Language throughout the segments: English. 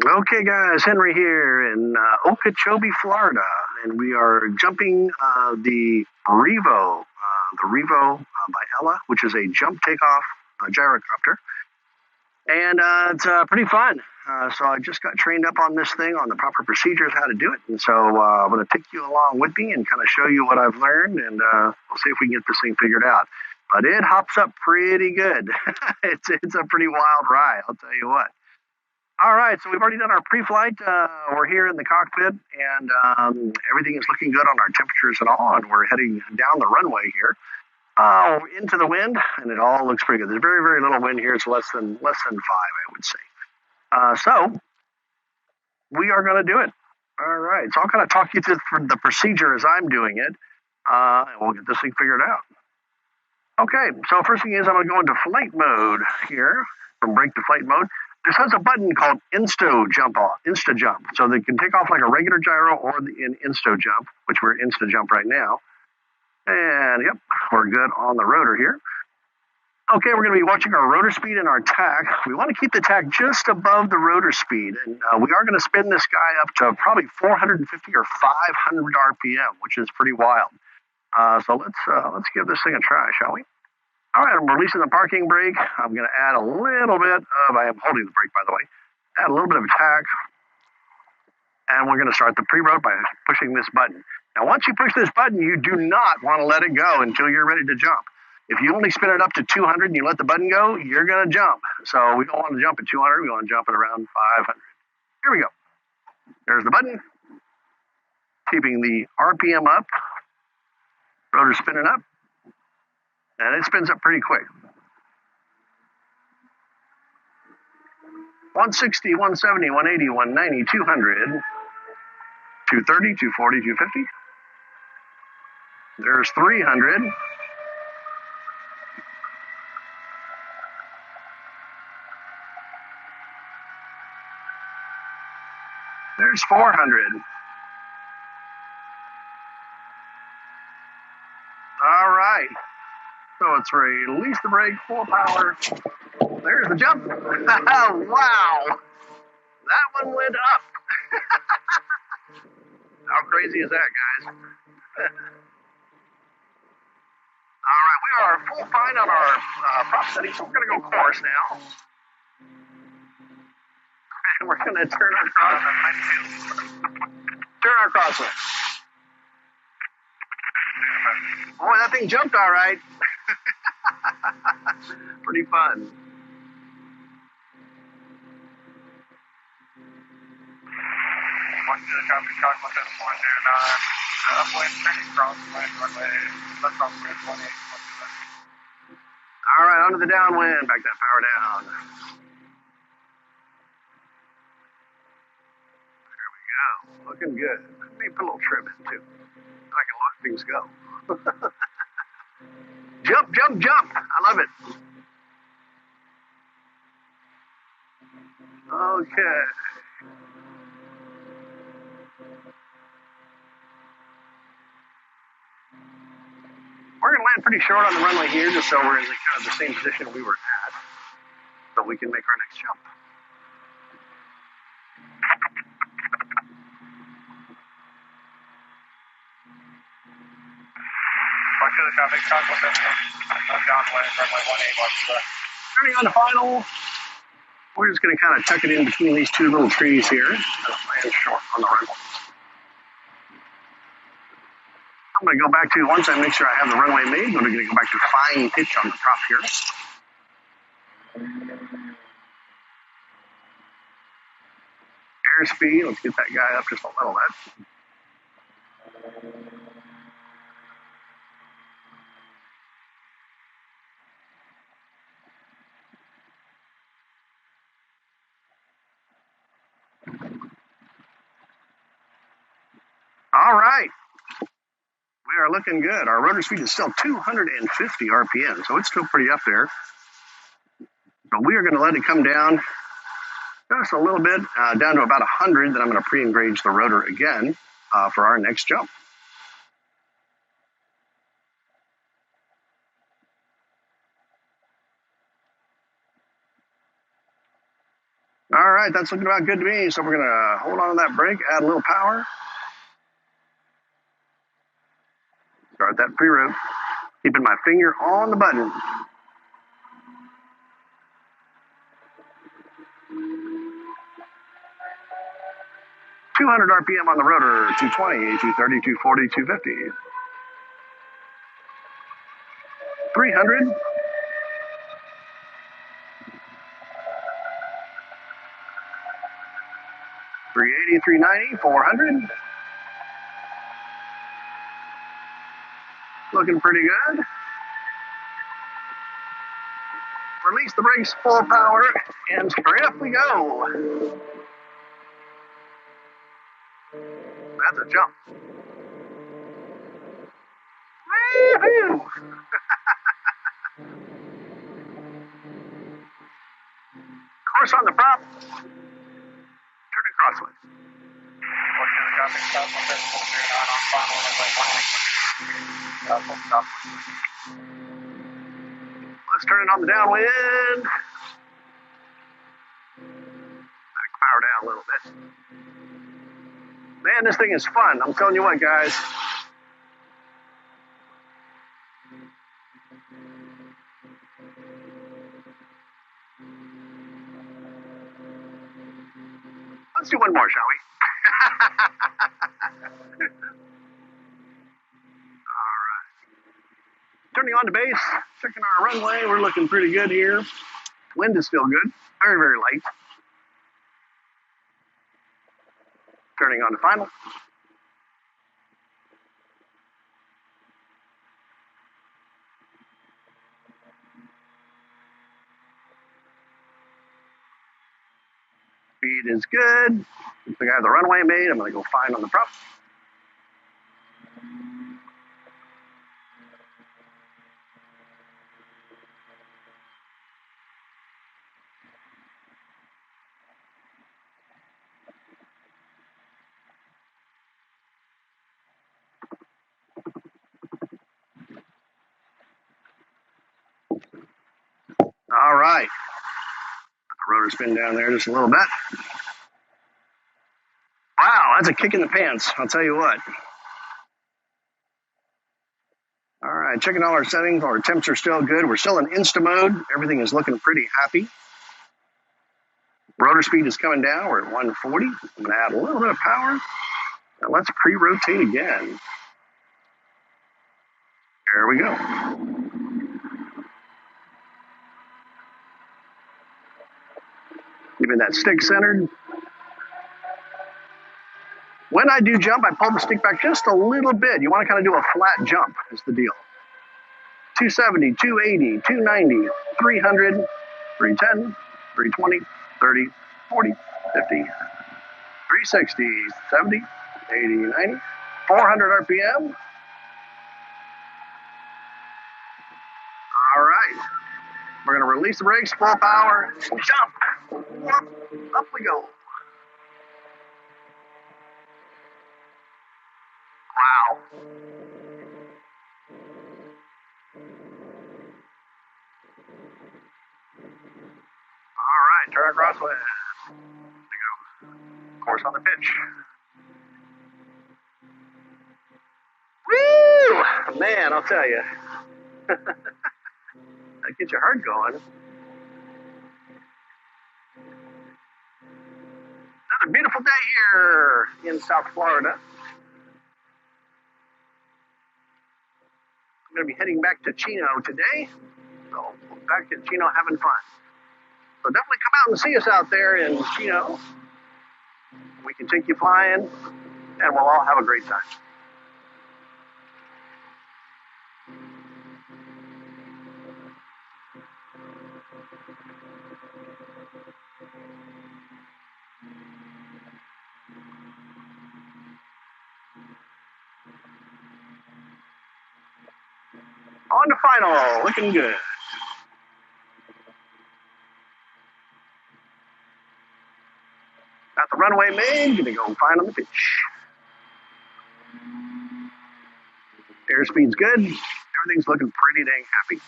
Okay, guys, Henry here in Okeechobee, Florida, and we are jumping the REVO, by ELA, which is a jump takeoff gyrocopter, and it's pretty fun. So I just got trained up on this thing, on the proper procedures, how to do it, and so I'm going to take you along with me and kind of show you what I've learned, and we'll see if we can get this thing figured out. But it hops up pretty good. It's a pretty wild ride, I'll tell you what. All right, so we've already done our pre-flight. We're here in the cockpit, and everything is looking good on our temperatures and all, and we're heading down the runway here into the wind, and it all looks pretty good. There's very, very little wind here. It's less than 5, I would say. So we are going to do it. All right, so I'll kind of talk you through the procedure as I'm doing it, and we'll get this thing figured out. Okay, so first thing is I'm going to go into flight mode here, from brake to flight mode. This has a button called Insta Jump. So they can take off like a regular gyro or in Insta Jump, which we're Insta Jump right now. And yep, we're good on the rotor here. Okay, we're going to be watching our rotor speed and our tack. We want to keep the tack just above the rotor speed. And we are going to spin this guy up to probably 450 or 500 RPM, which is pretty wild. So let's give this thing a try, shall we? All right, I'm releasing the parking brake. I'm going to add a little bit of, I am holding the brake, by the way, add a little bit of tack. And we're going to start the pre-road by pushing this button. Now, once you push this button, you do not want to let it go until you're ready to jump. If you only spin it up to 200 and you let the button go, you're going to jump. So we don't want to jump at 200. We want to jump at around 500. Here we go. There's the button. Keeping the RPM up. Rotor spinning up. And it spins up pretty quick. 160, 170, 180, 190, 200, 230, 240, 250. There's 300. There's 400. All right. So let's release the brake, full power. There's the jump. Wow. That one went up. How crazy is that, guys? All right, we are full fine on our prop setting, so we're going to go course now. And we're going to turn our crosswind. Boy, that thing jumped all right. Pretty fun. All right, onto the downwind. Back that power down. There we go. Looking good. Maybe put a little trim in too. I can let things go. Jump, jump, jump. I love it. Okay. We're going to land pretty short on the runway here, just so we're in kind of the same position we were at, so we can make our next jump. Turning on the final. We're just going to kind of tuck it in between these two little trees here. Land short on the runway. I'm going to go back to, once I make sure I have the runway made, we're going to go back to fine pitch on the prop here. Airspeed, let's get that guy up just a little bit. All right. We are looking good. Our rotor speed is still 250 RPM, so it's still pretty up there. But we are going to let it come down just a little bit, down to about 100. Then I'm going to pre-engage the rotor again for our next jump. All right, that's looking about good to me. So we're gonna hold on to that brake, add a little power. Start that pre-route. Keeping my finger on the button. 200 RPM on the rotor, 220, 230, 240, 250. 300. 380, 390, 400. Looking pretty good. Release the brakes, full power, and straight up we go. That's a jump. Woo-hoo! Course on the prop. Turning crossways. Let's turn it on the downwind. Back power down a little bit. Man, this thing is fun. I'm telling you what, guys. Let's do one more, shall we? All right. Turning on to base, checking our runway. We're looking pretty good here. Wind is still good. Very, very light. Turning on to final. Speed is good. Looks like I have the runway made. I'm going to go fine on the prop. All right. The rotor spin down there just a little bit. Wow, that's a kick in the pants. I'll tell you what. All right, checking all our settings. Our temps are still good. We're still in Insta mode. Everything is looking pretty happy. Rotor speed is coming down. We're at 140. I'm going to add a little bit of power. Now let's pre-rotate again. There we go. Keeping that stick centered. When I do jump, I pull the stick back just a little bit. You want to kind of do a flat jump is the deal. 270, 280, 290, 300, 310, 320, 30, 40, 50, 360, 70, 80, 90, 400 RPM. All right. We're going to release the brakes, full power, jump. Up we go. Wow. All right, turn across way. There we go. Course on the pitch. Woo! Man, I'll tell you. That gets your heart going. Another beautiful day here in South Florida. I'm going to be heading back to Chino today. So back at Chino having fun. So definitely come out and see us out there in Chino. We can take you flying and we'll all have a great time. On to final, looking good. Got the runway made, gonna go fine on the pitch. Airspeed's good, everything's looking pretty dang happy.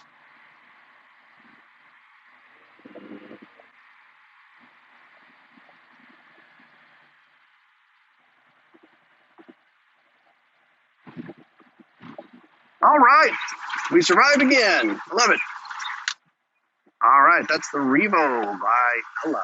All right, we survived again. I love it. All right, that's the Revo by Ella.